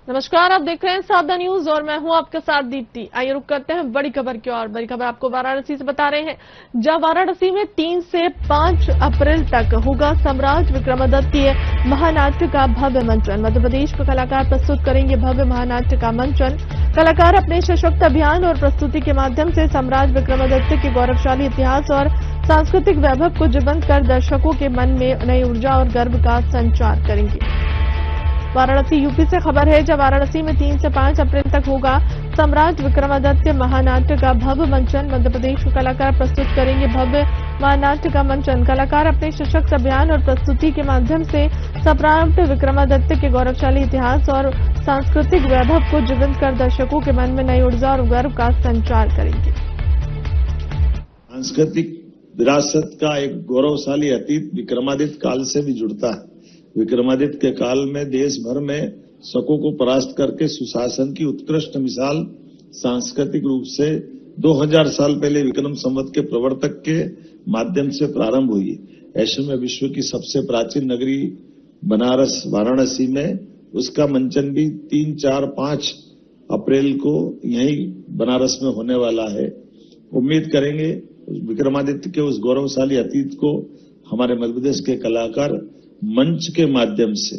नमस्कार, आप देख रहे हैं साधा न्यूज और मैं हूं आपके साथ दीप्ति। आइए रुक करते हैं बड़ी खबर की ओर। बड़ी खबर आपको वाराणसी से बता रहे हैं, जहां वाराणसी में 3 से 5 अप्रैल तक होगा सम्राट विक्रमादित्य महानाट्य का भव्य मंचन। मध्य प्रदेश के कलाकार प्रस्तुत करेंगे भव्य महानाट्य का मंचन। कलाकार अपने सशक्त अभियान और प्रस्तुति के माध्यम से सम्राट विक्रमादित्य के गौरवशाली इतिहास और सांस्कृतिक वैभव को जीवंत कर दर्शकों के मन में नई ऊर्जा और गर्व का संचार करेंगे। वाराणसी यूपी से खबर है, जब वाराणसी में 3 से 5 अप्रैल तक होगा सम्राट विक्रमादित्य महानाट्य का भव्य मंचन। मध्य प्रदेश के कलाकार प्रस्तुत करेंगे भव्य महानाट्य का मंचन। कलाकार अपने सशक्त अभियान और प्रस्तुति के माध्यम से सम्राट विक्रमादित्य के गौरवशाली इतिहास और सांस्कृतिक वैभव को जीवंत कर दर्शकों के मन में नई ऊर्जा और गर्व का संचार करेंगे। सांस्कृतिक विरासत का एक गौरवशाली अतीत विक्रमादित्य काल से भी जुड़ता है। विक्रमादित्य के काल में देश भर में शकों को परास्त करके सुशासन की उत्कृष्ट मिसाल सांस्कृतिक रूप से 2000 साल पहले विक्रम संवत के प्रवर्तक के माध्यम से प्रारंभ हुई। ऐसे में विश्व की सबसे प्राचीन नगरी बनारस वाराणसी में उसका मंचन भी 3, 4, 5 अप्रैल को यहीं बनारस में होने वाला है। उम्मीद करेंगे विक्रमादित्य के उस गौरवशाली अतीत को हमारे मध्य प्रदेश के कलाकार मंच के माध्यम से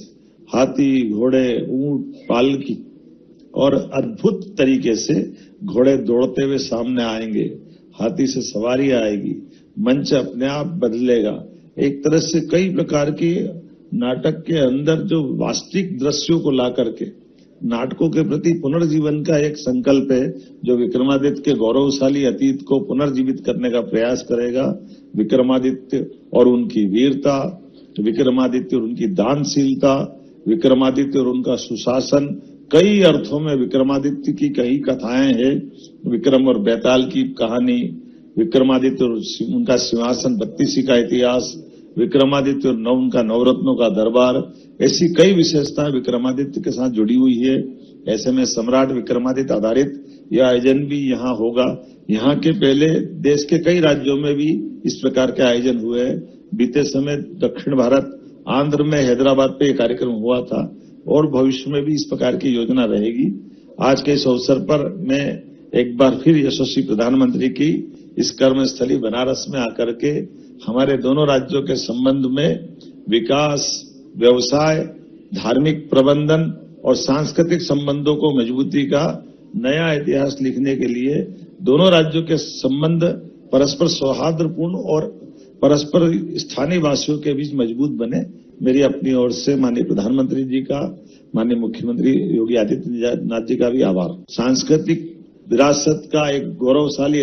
हाथी, घोड़े, ऊंट, पालकी और अद्भुत तरीके से घोड़े दौड़ते हुए सामने आएंगे, हाथी से सवारी आएगी, मंच अपने आप बदलेगा। एक तरह से कई प्रकार के नाटक के अंदर जो वास्तविक दृश्यों को ला करके नाटकों के प्रति पुनर्जीवन का एक संकल्प है, जो विक्रमादित्य के गौरवशाली अतीत को पुनर्जीवित करने का प्रयास करेगा। विक्रमादित्य और उनकी वीरता, विक्रमादित्य और उनकी दानशीलता, विक्रमादित्य और उनका सुशासन, कई अर्थों में विक्रमादित्य की कई कथाएं हैं। विक्रम और बैताल की कहानी, विक्रमादित्य और उनका सिंहासन बत्तीसी का इतिहास, विक्रमादित्य और उनका नवरत्नों का दरबार, ऐसी कई विशेषताएं विक्रमादित्य के साथ जुड़ी हुई है। ऐसे में सम्राट विक्रमादित्य आधारित यह आयोजन भी यहाँ होगा। यहाँ के पहले देश के कई राज्यों में भी इस प्रकार के आयोजन हुए हैं। बीते समय दक्षिण भारत आंध्र में हैदराबाद पे एक कार्यक्रम हुआ था और भविष्य में भी इस प्रकार की योजना रहेगी। आज के इस अवसर पर मैं एक बार फिर यशस्वी प्रधानमंत्री की इस कर्मस्थली बनारस में आकर के हमारे दोनों राज्यों के संबंध में विकास, व्यवसाय, धार्मिक प्रबंधन और सांस्कृतिक संबंधों को मजबूती का नया इतिहास लिखने के लिए दोनों राज्यों के संबंध परस्पर सौहार्दपूर्ण और परस्पर स्थानीय वासियों के बीच मजबूत बने। मेरी अपनी ओर से माननीय प्रधानमंत्री जी का, माननीय मुख्यमंत्री योगी आदित्यनाथ जी का भी आभार। सांस्कृतिक विरासत का एक गौरवशाली